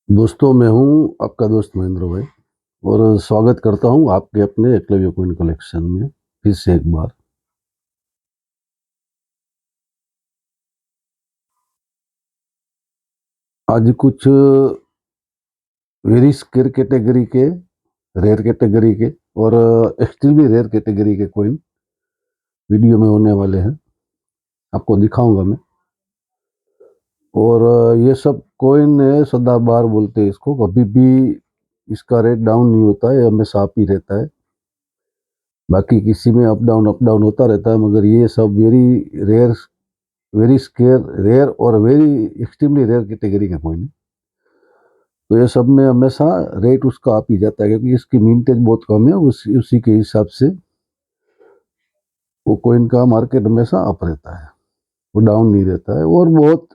दोस्तों, मैं हूँ आपका दोस्त महेंद्र भाई और स्वागत करता हूँ आपके अपने एकलव्य कॉइन कलेक्शन में फिर से एक बार। आज कुछ वेरी स्केर कैटेगरी के, रेयर कैटेगरी के और एक्सट्रीमली रेयर कैटेगरी के कॉइन वीडियो में होने वाले हैं, आपको दिखाऊंगा मैं। और ये सब कॉइन है, सदाबहार बोलते हैं इसको, कभी भी इसका रेट डाउन नहीं होता है, हमेशा अप ही रहता है। बाकी किसी में अप डाउन होता रहता है, मगर ये सब very rare, very scarce rare और वेरी एक्सट्रीमली रेयर कैटेगरी का कॉइन है। तो ये सब में हमेशा रेट उसका आप ही जाता है, क्योंकि इसकी मिंटेज बहुत कम है। उसी के हिसाब से वो कॉइन का मार्केट हमेशा अप रहता है, वो डाउन नहीं रहता है। और बहुत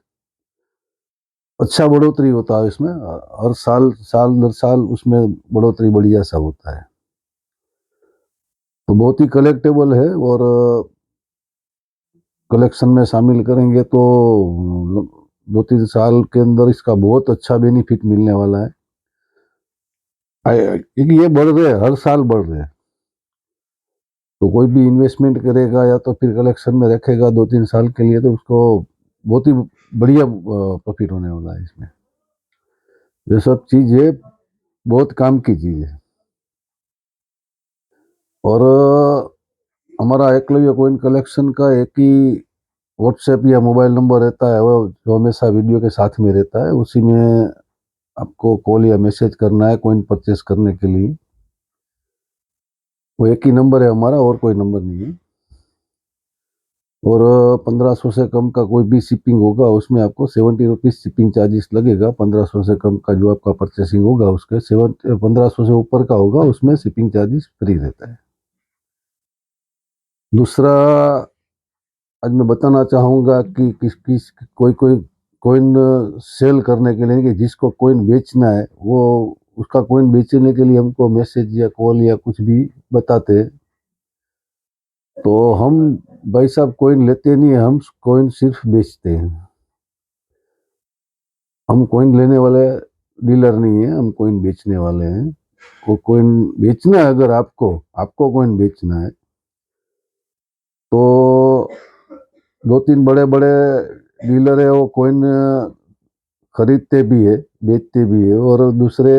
अच्छा बढ़ोतरी होता है इसमें, हर साल साल दर साल उसमें बढ़ोतरी बढ़िया सा होता है। तो बहुत ही कलेक्टेबल है और कलेक्शन में शामिल करेंगे तो 2-3 साल के अंदर इसका बहुत अच्छा बेनिफिट मिलने वाला है, क्योंकि ये बढ़ रहे हैं, हर साल बढ़ रहे हैं। तो कोई भी इन्वेस्टमेंट करेगा या तो फिर कलेक्शन में रखेगा 2-3 साल के लिए, तो उसको बहुत ही बढ़िया प्रॉफिट होने वाला है इसमें। ये सब चीज़ है, बहुत काम की चीज़ है। और हमारा एकलव्य कॉइन कलेक्शन का एक ही व्हाट्सएप या मोबाइल नंबर रहता है, वो जो हमेशा वीडियो के साथ में रहता है। उसी में आपको कॉल या मैसेज करना है कॉइन परचेस करने के लिए। वो एक ही नंबर है हमारा, और कोई नंबर नहीं है। और 1500 से कम का कोई भी शिपिंग होगा उसमें आपको 70 रुपीज़ शिपिंग चार्जेस लगेगा। 1500 से कम का जो आपका परचेसिंग होगा उसके 1500 से ऊपर का होगा उसमें शिपिंग चार्जेस फ्री रहता है। दूसरा, आज मैं बताना चाहूँगा कि किस किस कोई कोई कॉइन सेल करने के लिए, कि जिसको कॉइन बेचना है वो उसका कॉइन बेचने के लिए हमको मैसेज या कॉल या कुछ भी बताते हैं, तो हम भाई साहब कॉइन लेते नहीं है, हम कॉइन सिर्फ बेचते हैं। हम कॉइन लेने वाले डीलर नहीं है, हम कॉइन बेचने वाले हैं। को कॉइन बेचना है, अगर आपको आपको कॉइन बेचना है तो 2-3 बड़े बड़े डीलर है, वो कॉइन खरीदते भी है, बेचते भी है। और दूसरे,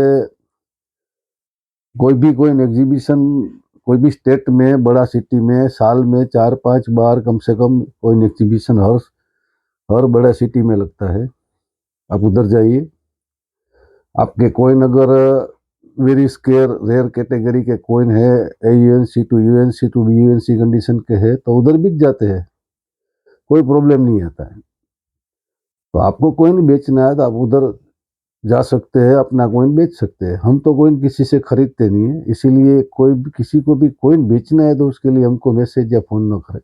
कोई भी कॉइन एग्जीबिशन कोई भी स्टेट में, बड़ा सिटी में साल में 4-5 बार कम से कम कॉइन एग्जीबिशन हर बड़ा सिटी में लगता है। आप उधर जाइए, आपके कॉइन अगर वेरी स्केयर रेयर कैटेगरी के कॉइन है, AUNC to UNC to BUNC condition के है, तो उधर बिक जाते हैं, कोई प्रॉब्लम नहीं आता है। तो आपको कॉइन बेचना है तो आप उधर जा सकते हैं, अपना कॉइन बेच सकते हैं। हम तो कॉइन किसी से खरीदते नहीं है, इसीलिए कोई भी किसी को भी कॉइन बेचना है तो उसके लिए हमको मैसेज या फोन न करें।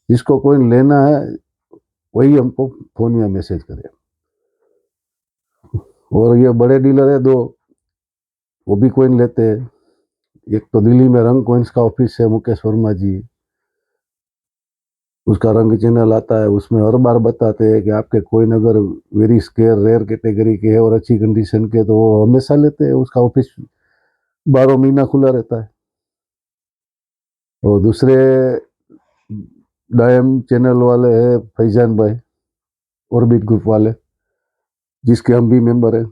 जिसको कॉइन लेना है वही हमको फोन या मैसेज करे। और ये बड़े डीलर है दो, वो भी कॉइन लेते हैं। एक तो दिल्ली में रंग कॉइन्स का ऑफिस है, मुकेश वर्मा जी, उसका रंग चैनल आता है, उसमें हर बार बताते हैं कि आपके कॉइन अगर वेरी स्केयर रेयर कैटेगरी के है और अच्छी कंडीशन के, तो वो हमेशा लेते हैं। उसका ऑफिस 12 महीना खुला रहता है। और दूसरे डायम चैनल वाले हैं फैजान भाई, ऑर्बिट ग्रुप वाले, जिसके हम भी मेंबर हैं।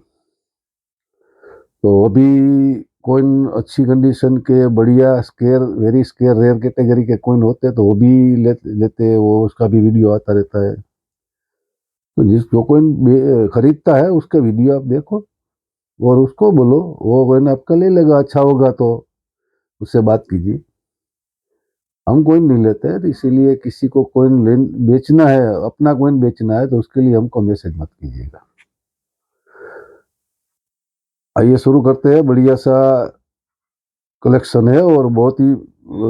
तो वो भी कॉइन अच्छी कंडीशन के, बढ़िया scarce very scarce rare category के कॉइन होते हैं, तो वो भी लेते हैं। वो उसका भी वीडियो आता रहता है। तो जो कॉइन खरीदता है उसका वीडियो आप देखो और उसको बोलो, वो कॉइन आपका ले लेगा। अच्छा होगा तो उससे बात कीजिए। हम कॉइन नहीं लेते हैं, तो इसीलिए किसी को कॉइन बेचना है, अपना कॉइन बेचना है, तो उसके लिए हमको मैसेज मत कीजिएगा। आइए शुरू करते हैं। बढ़िया सा कलेक्शन है और बहुत ही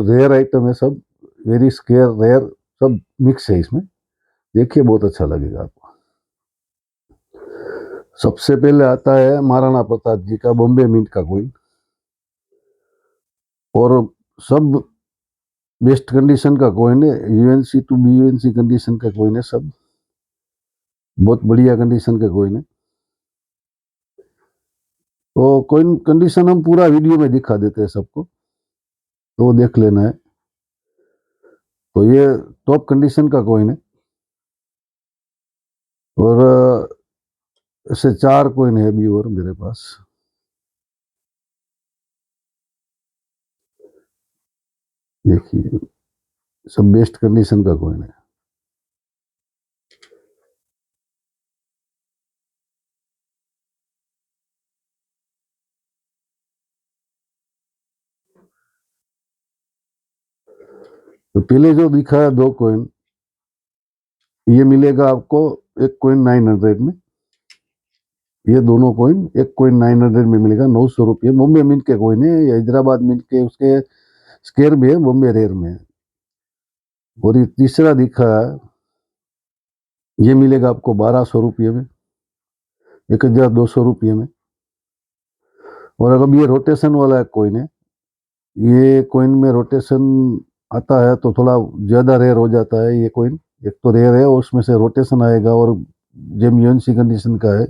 रेयर आइटम है सब, वेरी स्केयर रेयर सब मिक्स है इसमें। देखिए, बहुत अच्छा लगेगा आपको। सबसे पहले आता है महाराणा प्रताप जी का बॉम्बे मिंट का कॉइन। और सब बेस्ट कंडीशन का कॉइन है, UNC टू BUNC कंडीशन का कॉइन है सब, बहुत बढ़िया कंडीशन का कॉइन है। तो कोइन कंडीशन हम पूरा वीडियो में दिखा देते हैं सबको, तो वो देख लेना है। तो ये टॉप कंडीशन का कोइन है, और ऐसे 4 कोइन है अभी और मेरे पास। देखिए, सब बेस्ट कंडीशन का कोइन है। तो पहले जो दिखा है 2 कोइन, ये मिलेगा आपको एक कोइन 900 में। ये दोनों कोइन, एक कोइन 900 में मिलेगा, 900 रुपये। बॉम्बे मिंट के कोइन है, ये हैदराबाद मिंट के उसके स्केयर में है, बॉम्बे रेयर में है। और ये तीसरा दिखा है, ये मिलेगा आपको 1200 रुपये में, 1200 रुपये में। और अगर ये रोटेशन वाला कोइन है, ये कोइन में रोटेशन आता है तो थोड़ा ज़्यादा रेयर हो जाता है ये कोइन। एक तो रेयर है, उसमें से रोटेशन आएगा, और जेम यूएनसी कंडीशन का है,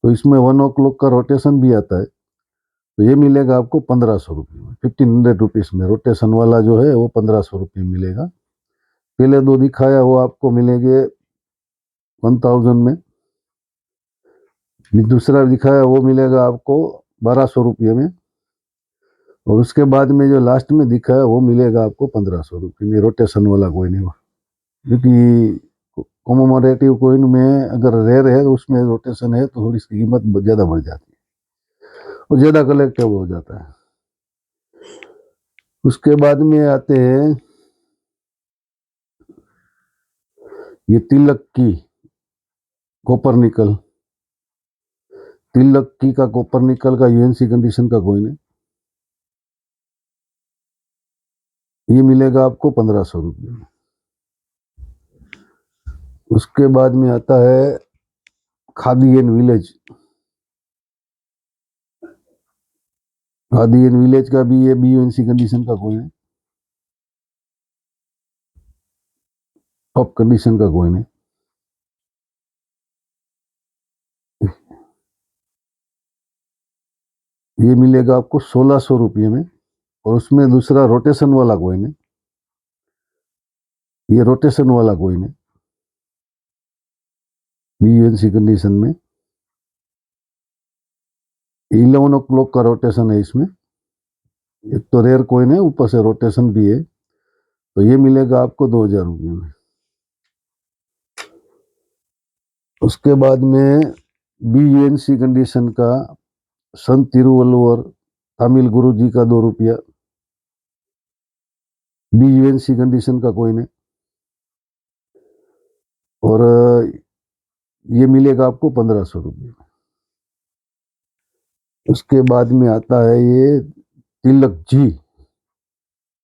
तो इसमें 1 o'clock का रोटेशन भी आता है। तो ये मिलेगा आपको 1500 रुपये में, 1500 रुपीज़ में। रोटेशन वाला जो है वो 1500 रुपये मिलेगा। पहले 2 दिखाया वो आपको मिलेंगे 1000 में। दूसरा दिखाया वो मिलेगा आपको 1200 रुपये में। और उसके बाद में जो लास्ट में दिखा है वो मिलेगा आपको 1500 रुपये में। रोटेशन वाला कोइन है वो, क्योंकि कॉमोमोरेटिव कोइन में अगर रेयर है तो उसमें रोटेशन है तो थोड़ी इसकी कीमत ज़्यादा बढ़ जाती है और ज़्यादा कलेक्टेबल हो जाता है। उसके बाद में आते हैं ये तिलक की कॉपर निकल। तिलक की का कॉपर निकल का यूएनसी कंडीशन का कोइन है, ये मिलेगा आपको 1500 रुपये में। उसके बाद में आता है khadi and village. Khadi and village का भी ये बीयूएनसी कंडीशन का कोइन है, टॉप कंडीशन का कोइन है। ये मिलेगा आपको 1600 रुपये में। और उसमें दूसरा रोटेशन वाला कोइन है, ये रोटेशन वाला कोइन है बीयूएनसी कंडीशन में। 11 o'clock का रोटेशन है इसमें। एक तो रेयर कोइन है, ऊपर से रोटेशन भी है, तो ये मिलेगा आपको 2000 रुपये में। उसके बाद में बीयूएनसी कंडीशन का संत तिरुवल्लुवर तमिल गुरु जी का 2 रुपया, बीयूएनसी कंडीशन का कोइन है। और ये मिलेगा आपको 1500 रुपये। उसके बाद में आता है ये तिलक जी।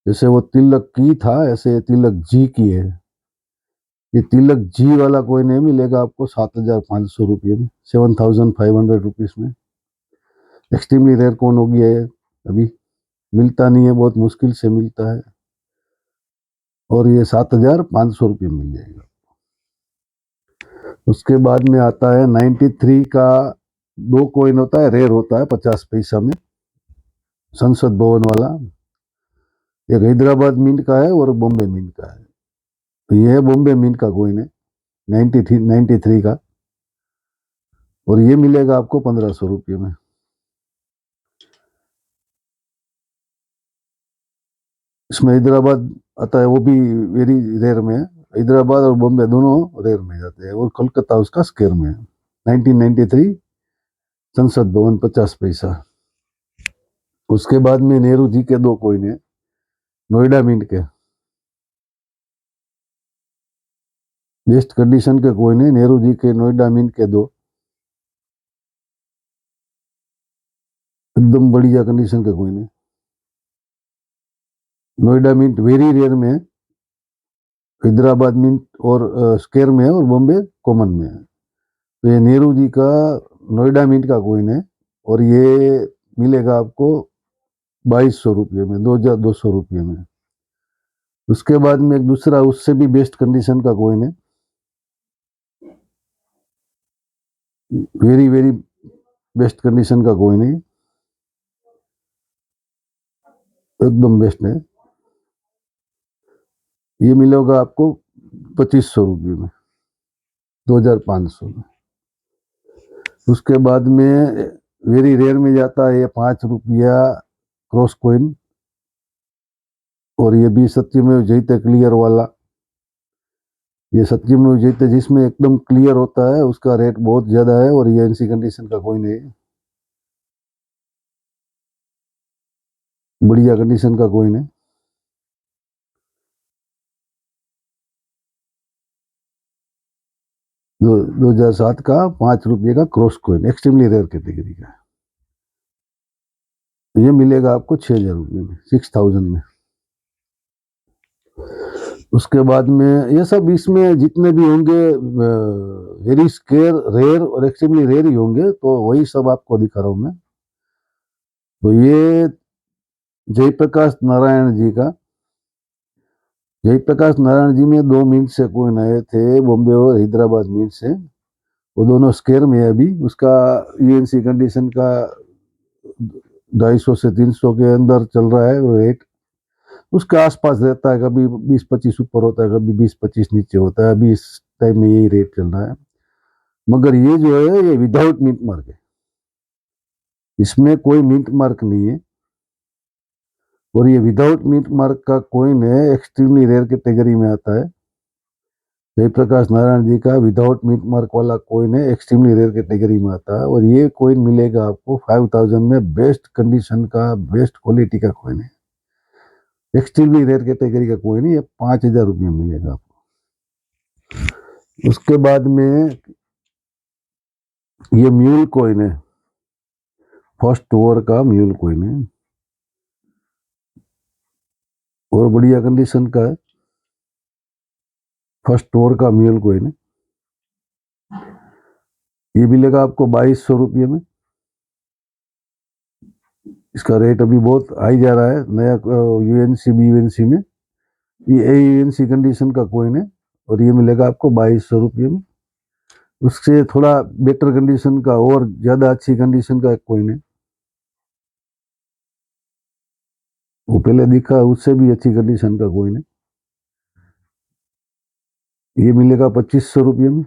जैसे वो तिलक की था, ऐसे तिलक जी की है। ये तिलक जी वाला कोइन है, मिलेगा आपको 7500 रुपये में, 7500 रुपीज़ में। एक्सट्रीमली रेयर कौन हो गया है, अभी मिलता नहीं है, बहुत मुश्किल से मिलता है। और ये 7500 रुपये मिल जाएगा। उसके बाद में आता है 93 का 2 कोइन होता है, रेयर होता है 50 पैसा में, संसद भवन वाला। एक हैदराबाद मिंट का है और बॉम्बे मिंट का है। तो ये है बॉम्बे मिंट का कोइन है, 93 का, और ये मिलेगा आपको 1500 रुपये में। इसमें हैदराबाद आता है, वो भी वेरी रेयर में है। हैदराबाद और बॉम्बे दोनों रेयर में जाते हैं, और कोलकाता उसका स्केयर में है। 1993 संसद भवन 50 पैसा। उसके बाद में नेहरू जी के 2 कोइन है, नोएडा मिंट के, बेस्ट कंडीशन के कोइन है नेहरू जी के, नोएडा मिंट के 2, एकदम बढ़िया कंडीशन के कोइन है। नोएडा मिंट वेरी रेयर में है, हैदराबाद मिंट और स्केयर में है, और बॉम्बे कॉमन में है। तो ये नेहरू जी का नोएडा मिंट का कोइन है, और ये मिलेगा आपको 2200 रुपये में, 2200 रुपये में। उसके बाद में एक दूसरा उससे भी बेस्ट कंडीशन का कोइन है, वेरी वेरी बेस्ट कंडीशन का कोइन है, एकदम बेस्ट है। ये मिलेगा आपको 2500 रुपये में, 2500 में। उसके बाद में वेरी रेयर में जाता है ये 5 रुपया क्रॉस कोइन, और ये भी सत्यमेव जयते क्लियर वाला। ये सत्यमेव जयते जिसमें एकदम क्लियर होता है उसका रेट बहुत ज्यादा है, और ये एनसी कंडीशन का कोइन है, बढ़िया कंडीशन का कोइन है। 2007 का 5 रुपये का cross coin, extremely rare category का। ये मिलेगा आपको 6000 रुपये में, 6000 में। उसके बाद में ये सब इसमें जितने भी होंगे वेरी स्केयर, रेयर और एक्सट्रीमली रेयर ही होंगे, तो वही सब आपको दिखा रहा हूं मैं। तो ये जयप्रकाश नारायण जी का, जयप्रकाश नारायण जी में 2 मिनट से कोइन आए थे, बॉम्बे और हैदराबाद मिनट से। वो दोनों स्केयर में है अभी। उसका यूएनसी कंडीशन का 250 से 300 के अंदर चल रहा है रेट, उसके आसपास रहता है, कभी 20-25 ऊपर होता है, कभी 20-25 नीचे होता है। अभी इस टाइम में यही रेट चल रहा है। मगर ये जो है ये विदाउट मिंट मार्क है, इसमें कोई मिंट मार्क नहीं है, और ये विदाउट मिंट मार्क का कोइन है, एक्सट्रीमली रेयर कैटेगरी में आता है। जयप्रकाश नारायण जी का विदाउट मिंट मार्क वाला कोइन है, एक्सट्रीमली रेयर कैटेगरी में आता है, और ये कोइन मिलेगा आपको 5000 में, बेस्ट कंडीशन का, बेस्ट क्वालिटी का कोइन है, एक्सट्रीमली रेयर कैटेगरी का कोइन है। ये 5000 रुपये मिलेगा आपको। उसके बाद में ये म्यूल कोइन है, फर्स्ट ओवर का म्यूल कोइन है, और बढ़िया कंडीशन का है, फर्स्ट ओवर का म्यूल कोइन है। ये मिलेगा आपको 2200 रुपये में। इसका रेट अभी बहुत हाई जा रहा है नया यूएनसी बीयूएनसी में। ये यूएनसी कंडीशन का कोइन है, और ये मिलेगा आपको 2200 रुपये में। उससे थोड़ा बेटर कंडीशन का और ज्यादा अच्छी कंडीशन का एक कोइन है, वो पहले दिखा उससे भी अच्छी कंडीशन का कोइन है। ये मिलेगा 2500 रुपये में,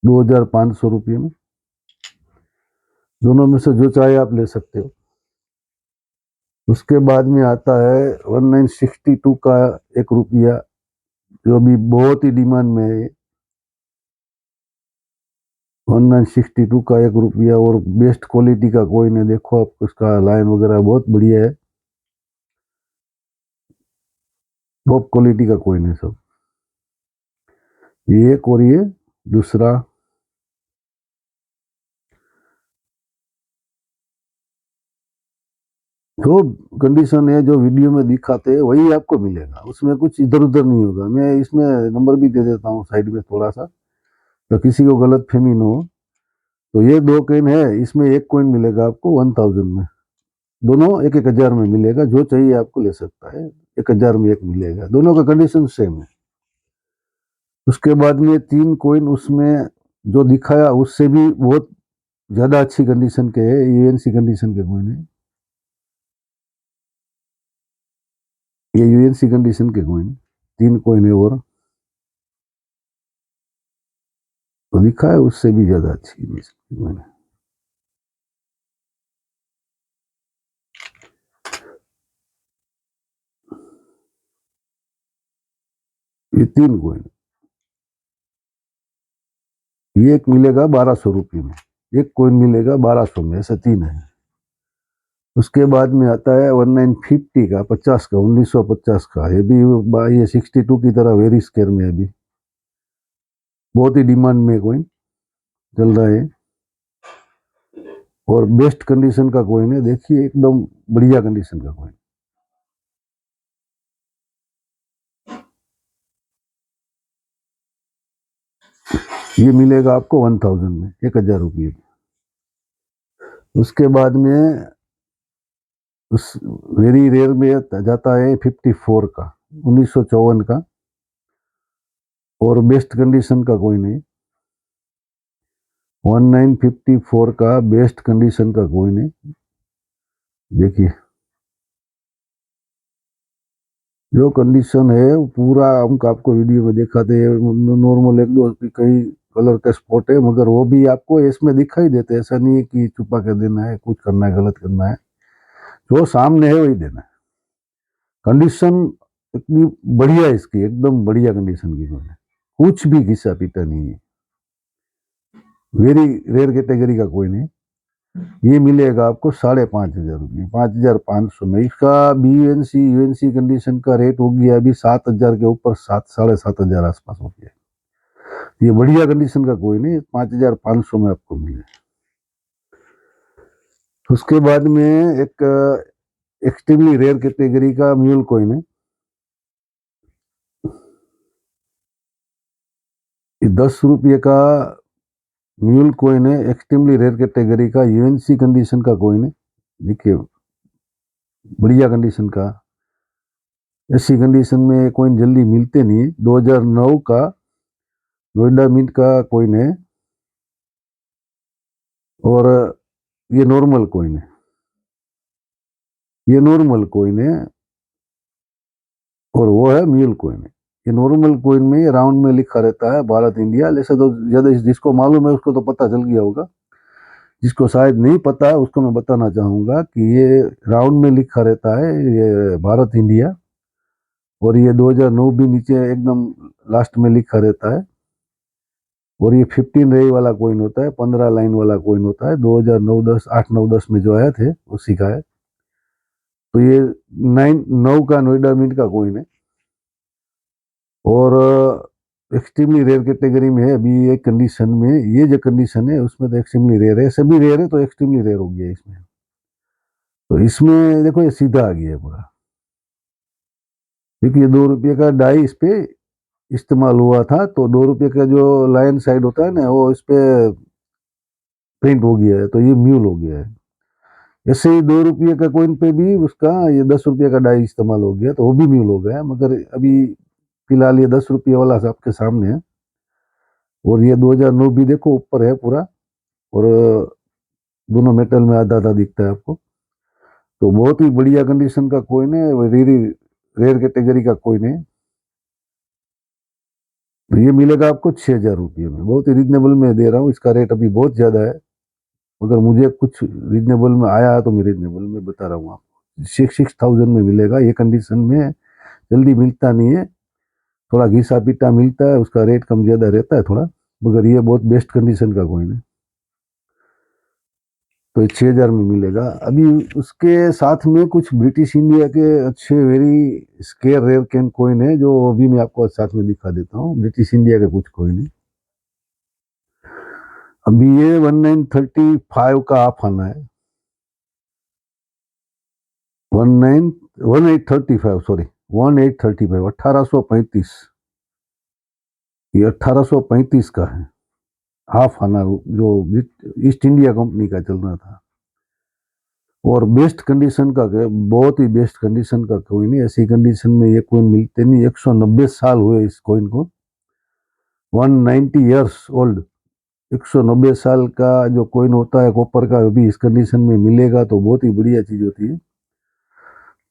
2500 रुपये में। दोनों में से जो चाहे आप ले सकते हो। उसके बाद में आता है 1962 का 1 रुपया, जो भी बहुत ही डिमांड में है। 1962 का 1 रुपया, और बेस्ट क्वालिटी का कोइन है। देखो आप, उसका लाइन वगैरह बहुत बढ़िया है, टॉप क्वालिटी का कोइन है सब। ये एक, और ये दूसरा। जो कंडीशन है जो वीडियो में दिखाते हैं वही आपको मिलेगा, उसमें कुछ इधर उधर नहीं होगा। मैं इसमें नंबर भी दे देता हूँ साइड में थोड़ा सा, तो किसी को गलत फहमी न हो। तो ये 2 कोइन है, इसमें एक कोइन मिलेगा आपको 1000 में, दोनों 1000 में मिलेगा। जो चाहिए आपको ले सकता है, 1000 में एक मिलेगा, दोनों का कंडीशन सेम है। उसके बाद में 3 कोइन उसमें जो दिखाया उससे भी बहुत ज्यादा अच्छी कंडीशन के है, यूएनसी कंडीशन के कोइन है। ये यूएनसी कंडीशन के कोइन 3 कोइन है, और तो दिखा है उससे भी ज्यादा अच्छी कोइन है। ये 3 कोइन, ये एक मिलेगा 1200 रुपये में, एक कोइन मिलेगा 1200 में, ऐसे 3 है। उसके बाद में आता है 1950 का, 50 का, 1950 का। ये भी ये 62 की तरह वेरी स्केयर में अभी बहुत ही डिमांड में कोइन चल रहा है, और बेस्ट कंडीशन का कोइन है। देखिए एकदम बढ़िया कंडीशन का कोइन। ये मिलेगा आपको 1000 में, 1000 रुपये। उसके बाद में उस वेरी रेयर में जाता है 54 का, 1954 का, और बेस्ट कंडीशन का कोइन है। 1954 का बेस्ट कंडीशन का कोइन है। देखिए जो कंडीशन है वो पूरा हम आपको वीडियो में दिखाते हैं। नॉर्मल एक दो कई कलर का स्पॉट है, मगर वो भी आपको इसमें दिखाई देते हैं। ऐसा नहीं है कि छुपा के देना है, कुछ करना है, गलत करना है। जो सामने है वही देना है। कंडीशन इतनी बढ़िया है इसकी, एकदम बढ़िया कंडीशन की कोई है, कुछ भी घिसा पीटा नहीं है। वेरी रेयर कैटेगरी का कोई नहीं। ये मिलेगा आपको 5,500 रुपये, 5,500 में। इसका BUNC UNC कंडीशन का रेट हो गया अभी 7,000 के ऊपर, 7,500 आसपास हो गया। ये बढ़िया कंडीशन का कोई नहीं, 5,500 में आपको मिले। उसके बाद में एक एक्सट्रीमली रेयर कैटेगरी का म्यूल कॉइन है। ये 10 रुपये का म्यूल कॉइन है, एक्सट्रीमली रेयर कैटेगरी का, UNC कंडीशन का कॉइन है। देखिए बढ़िया कंडीशन का, ऐसी कंडीशन में कॉइन जल्दी मिलते नहीं है। 2009 का नोएडा मिंट का कॉइन है, और ये नॉर्मल कॉइन है। ये नॉर्मल कॉइन है और वो है म्यूल कॉइन है। ये नॉर्मल कॉइन में राउंड में लिखा रहता है भारत इंडिया। ऐसे तो ज्यादा जिसको मालूम है उसको तो पता चल गया होगा, जिसको शायद नहीं पता है उसको मैं बताना चाहूंगा कि ये राउंड में लिखा रहता है ये भारत इंडिया, और ये 2009 भी नीचे एकदम लास्ट में लिखा रहता है। और ये 15 रे वाला कॉइन होता है, 15 लाइन वाला कॉइन होता है। 2009-10 8-9-10 में जो आया थे उसी का है। तो ये 9 का नोएडा मिंट का कॉइन है, और एक्सट्रीमली रेयर कैटेगरी में है। अभी ये कंडीशन में, ये जो कंडीशन है उसमें तो एक्सट्रीमली रेयर है, सभी रेयर है तो एक्सट्रीमली रेयर हो गया इसमें। तो इसमें देखो ये सीधा आ गया है पूरा, क्योंकि ये 2 रुपये का डाई इस पे इस्तेमाल हुआ था। तो 2 रुपये का जो लाइन साइड होता है ना, वो इस पे प्रिंट हो गया है, तो ये म्यूल हो गया है। ऐसे ही 2 रुपये का कॉइन पे भी उसका ये 10 रुपये का डाई इस्तेमाल हो गया, तो वो भी म्यूल हो गया। मगर अभी फिलहाल ये 10 रुपये वाला आपके सामने है। और ये 2009 भी देखो ऊपर है पूरा, और दोनों मेटल में आधा आधा दिखता है आपको। तो बहुत ही बढ़िया कंडीशन का कॉइन है, रेरी रेयर कैटेगरी का कॉइन है। तो ये मिलेगा आपको 6,000 रुपये में, बहुत ही रिजनेबल में दे रहा हूँ। इसका रेट अभी बहुत ज़्यादा है, मगर मुझे कुछ रिजनेबल में आया है तो मैं रिजनेबल में बता रहा हूँ आपको। 6,000 में मिलेगा। ये कंडीशन में जल्दी मिलता नहीं है, थोड़ा घिसा पीटा मिलता है, उसका रेट कम ज़्यादा रहता है थोड़ा, मगर ये बहुत बेस्ट कंडीशन का कॉइन है। तो ये 6,000 में मिलेगा। अभी उसके साथ में कुछ ब्रिटिश इंडिया के अच्छे वेरी स्केयर रेयर कैन कॉइन है, जो अभी मैं आपको साथ में दिखा देता हूँ। ब्रिटिश इंडिया के कुछ कॉइन है। अभी ये 1935 का हाफ आना है, 1835, सॉरी 1835, 1835। ये 1835 का है हाफ आना, जो ईस्ट इंडिया कंपनी का चल रहा था। और बेस्ट कंडीशन का, बहुत ही बेस्ट कंडीशन का कॉइन है। ऐसी कंडीशन में ये कॉइन मिलते नहीं। 190 साल हुए इस कॉइन को, 190 ईयर्स ओल्ड। 190 साल का जो कॉइन होता है कॉपर का, अभी इस कंडीशन में मिलेगा तो बहुत ही बढ़िया चीज होती है।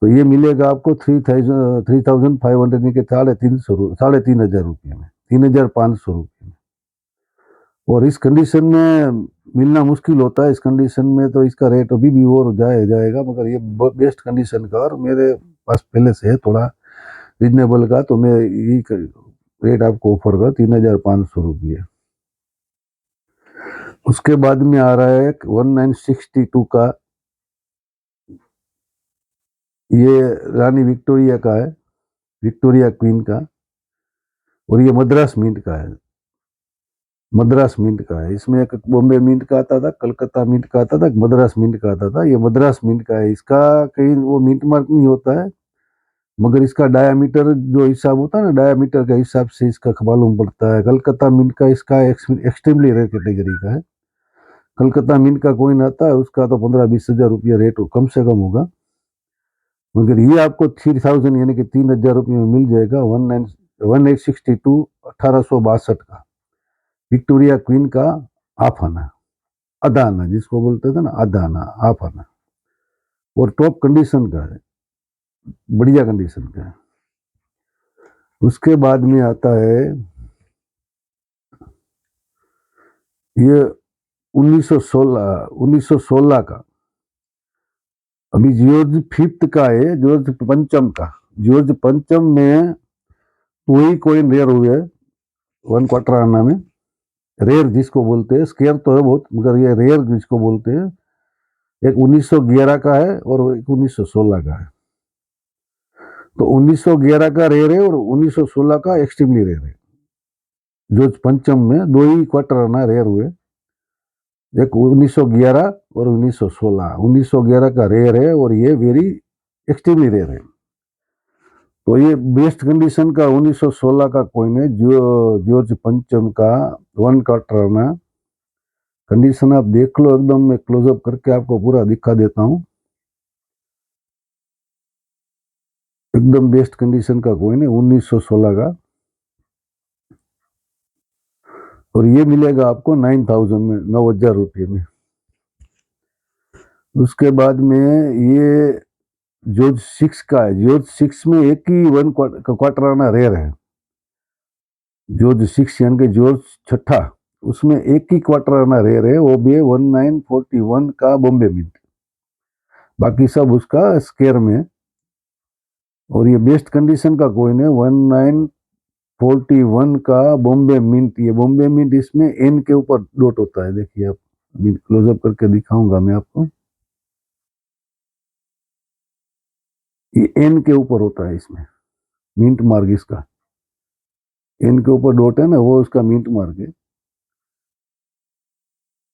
तो ये मिलेगा आपको 3,500 के 3,500 में, 3,500 में। और इस कंडीशन में मिलना मुश्किल होता है। इस कंडीशन में तो इसका रेट अभी भी और जाएगा, मगर ये बेस्ट कंडीशन का, और मेरे पास पहले से है थोड़ा रिजनेबल का, तो मैं यही रेट आपको ऑफर कर 3,500 रुपये। उसके बाद में आ रहा है 1962 का, ये रानी विक्टोरिया का है, विक्टोरिया क्वीन का, और ये मद्रास मिंट का है। मद्रास मिंट का है। इसमें एक बॉम्बे मिंट का आता था, कलकत्ता मिंट का आता था, मद्रास मिंट का आता था। ये मद्रास मिंट का है। इसका कहीं वो मिंट मार्क नहीं होता है, मगर इसका डायामीटर जो हिसाब होता है ना, डायामीटर के हिसाब से इसका मालूम पड़ता है। कलकत्ता मिंट का इसका एक्सट्रीमली रेयर कैटेगरी का है। कलकत्ता मिंट का कॉइन आता है, उसका तो 15-20 हजार रुपया रेट कम से कम होगा, मगर ये आपको 3,000 यानी कि 3,000 रुपये में मिल जाएगा। 1862 1862 का विक्टोरिया क्वीन का हाफ आना, आधा आना जिसको बोलते थे ना, आधा आना, हाफ आना, और टॉप कंडीशन का है, बढ़िया कंडीशन का है। उसके बाद में आता है ये 1916 का, अभी जॉर्ज फिफ्थ का है, जॉर्ज पंचम का। जॉर्ज पंचम में वही कोइन रेयर हुए 1/4 आना में, रेयर जिसको बोलते हैं, स्केयर तो है बहुत मगर ये रेयर जिसको बोलते हैं। एक 1911 का है और एक 1916 का है। तो 1911 का रेयर है और 1916 का एक्सट्रीमली रेयर है। जॉर्ज पंचम में 2 ही क्वार्टर आना रेयर हुए, एक 1911 और 1916। 1911 का रेयर है और ये वेरी एक्सट्रीमली रेयर है। तो ये बेस्ट कंडीशन का 1916 का कॉइन है, जो जॉर्ज पंचम का 1/4 आना। कंडीशन आप देख लो एकदम, मैं क्लोजअप करके आपको पूरा दिखा देता हूँ। एकदम बेस्ट कंडीशन का कॉइन है 1916 का, और ये मिलेगा आपको 9000 में, 9000 रुपये में। उसके बाद में ये जॉर्ज 6 का है। जॉर्ज 6 में एक ही 1/4 आना रेयर है। जॉर्ज 6 यानी कि जॉर्ज छठा, उसमें एक ही क्वार्टर आना रेयर है, वो भी 1941 का बॉम्बे मिंट, बाकी सब उसका स्केयर में। और ये बेस्ट कंडीशन का कॉइन है 1941 का बॉम्बे मिंट। ये बॉम्बे मिंट, इसमें एन के ऊपर डॉट होता है, देखिए आप, क्लोजअप करके दिखाऊंगा मैं आपको। ये एन के ऊपर होता है इसमें, मिंट मार्क इसका, एन के ऊपर डॉट है ना, वो उसका मिंट मार्क है।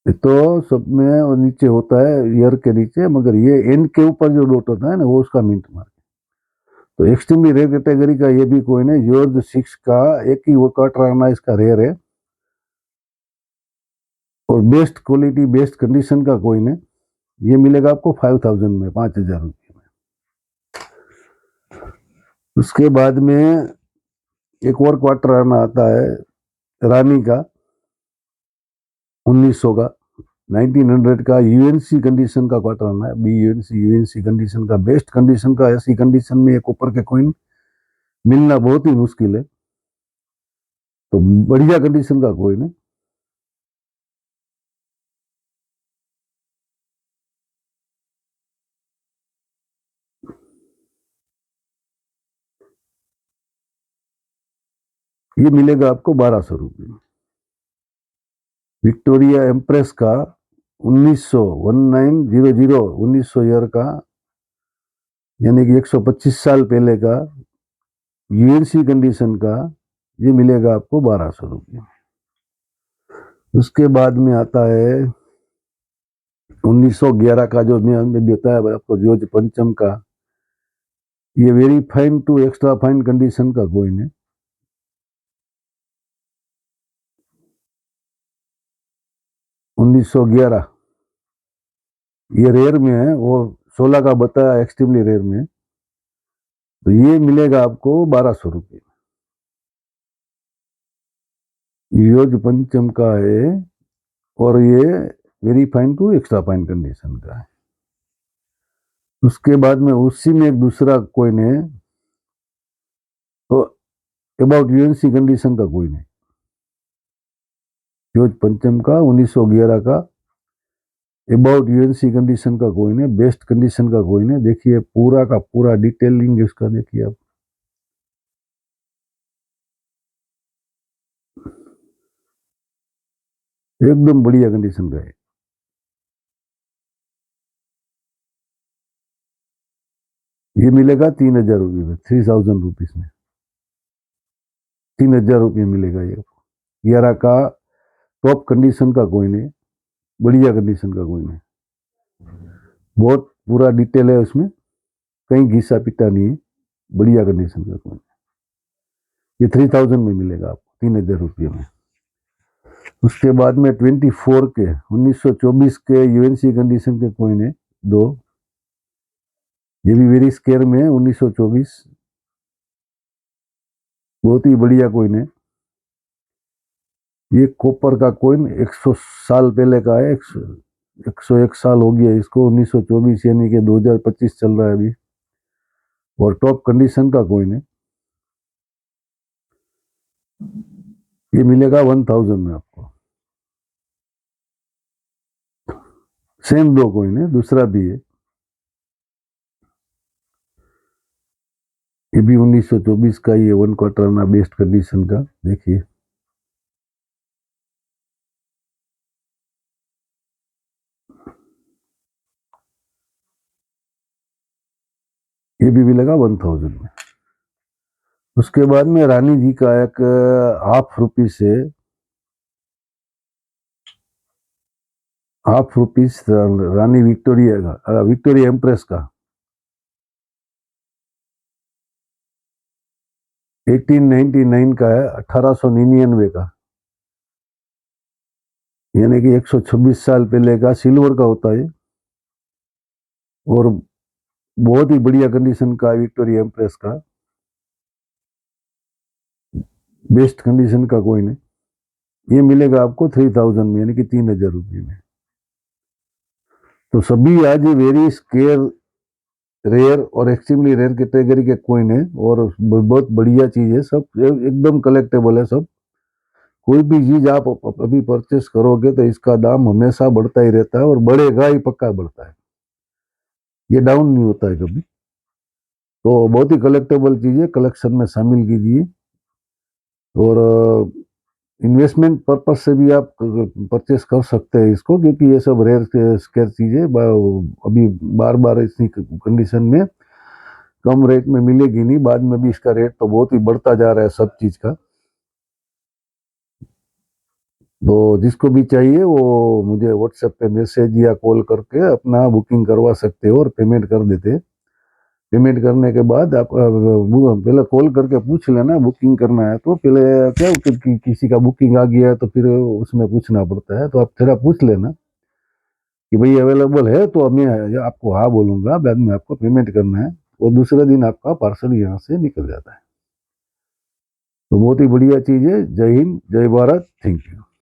तो सब में और नीचे होता है ईयर के नीचे, मगर ये एन के ऊपर जो डॉट होता है ना, वो उसका मिंट मार्क है। तो एक्सट्रीमली रेयर कैटेगरी का ये भी कॉइन है, जॉर्ज 6 का, एक ही वो क्वार्टर आना इसका रेयर है, और बेस्ट क्वालिटी बेस्ट कंडीशन का कॉइन है। ये मिलेगा आपको 5000 में, 5000 रुपये में। उसके बाद में एक और क्वार्टर आना आता है रानी का 1900 का, 1900 का यूएनसी कंडीशन का क्वार्टर आना है, बी यूएनसी कंडीशन का, बेस्ट कंडीशन का। ऐसी कंडीशन में एक ऊपर के कॉइन मिलना बहुत ही मुश्किल है, तो बढ़िया कंडीशन का कॉइन है। ये मिलेगा आपको 1200 रुपये में। विक्टोरिया एम्प्रेस का 1900 1900 1900 ईयर का, यानी कि 125 साल पहले का यूएनसी कंडीशन का, ये मिलेगा आपको 1200 रुपये। उसके बाद में आता है 1911 का, जो मैं बताया आपको, जॉर्ज पंचम का। ये very fine to extra fine condition का कॉइन है। उन्नीस सौ 11 ये रेयर में है, वो 16 का बताया एक्सट्रीमली रेयर में, तो ये मिलेगा आपको 1200 रुपये। जॉर्ज पंचम का है और ये very fine to extra fine condition का है। उसके बाद में उसी में एक दूसरा कॉइन है, तो अबाउट यूएनसी कंडीशन का कॉइन है, जॉर्ज पंचम का 1911 का, अबाउट यूएनसी कंडीशन का कॉइन है, बेस्ट कंडीशन का कॉइन है। देखिए पूरा का पूरा डिटेलिंग इसका देखिए आप, एकदम बढ़िया कंडीशन का है। ये मिलेगा 3000 रुपये में, 3000 रुपीज में 3000 रुपये मिलेगा ये। 11 का टॉप कंडीशन का कॉइन है, बढ़िया कंडीशन का कॉइन है, बहुत पूरा डिटेल है उसमें, कहीं घिसा पिटा नहीं है, बढ़िया कंडीशन का कॉइन है। ये 3000 में मिलेगा आपको, 3000 रुपये में। उसके बाद में 24 के 1924 के यूएनसी कंडीशन के कॉइन है दो, ये भी वेरी स्केयर में है। 1924 बहुत ही बढ़िया कॉइन है। ये कॉपर का कॉइन 100 साल पहले का है। 101 साल हो गया इसको, 1924 यानी कि 2025 चल रहा है अभी, और टॉप कंडीशन का कॉइन है। ये मिलेगा 1000 में आपको। सेम दो कॉइन है, दूसरा भी है, ये भी 1924 का ही है, 1/4 आना बेस्ट कंडीशन का। देखिए ये भी मिलेगा 1000 में। उसके बाद में रानी जी का एक ₹50 से ₹50 रानी विक्टोरिया का, विक्टोरिया एम्प्रेस का 1899 का है, 1899 का, यानी कि 126 साल पहले का, सिल्वर का होता है और बहुत ही बढ़िया कंडीशन का विक्टोरिया एम्प्रेस का, बेस्ट कंडीशन का कॉइन है। ये मिलेगा आपको 3000 में, यानी कि 3000 रुपये में। तो सभी आज वेरी स्केयर, रेयर और एक्सट्रीमली रेयर कैटेगरी के कॉइन है, और बहुत बढ़िया चीज है, सब एकदम कलेक्टेबल है सब। कोई भी चीज आप अभी परचेस करोगे तो इसका दाम हमेशा बढ़ता ही रहता है, और बढ़ेगा ही, पक्का बढ़ता है, ये डाउन नहीं होता है कभी। तो बहुत ही कलेक्टेबल चीज है, कलेक्शन में शामिल कीजिए। और इन्वेस्टमेंट पर्पज से भी आप परचेस कर सकते हैं इसको, क्योंकि ये सब रेयर स्केयर चीजें अभी बार बार इसी कंडीशन में कम रेट में मिलेगी नहीं, बाद में भी इसका रेट तो बहुत ही बढ़ता जा रहा है सब चीज का। तो जिसको भी चाहिए वो मुझे व्हाट्सएप पे मैसेज या कॉल करके अपना बुकिंग करवा सकते हो, और पेमेंट कर देते। पेमेंट करने के बाद आप पहले कॉल करके पूछ लेना, बुकिंग करना है तो पहले क्या किसी का बुकिंग आ गया है तो फिर उसमें पूछना पड़ता है, तो आप थोड़ा पूछ लेना कि भाई अवेलेबल है, तो मैं आपको हाँ बोलूंगा, बाद में आपको पेमेंट करना है, और दूसरे दिन आपका पार्सल यहाँ से निकल जाता है। तो बहुत ही बढ़िया चीज़ है। जय हिंद, जय भारत, थैंक यू।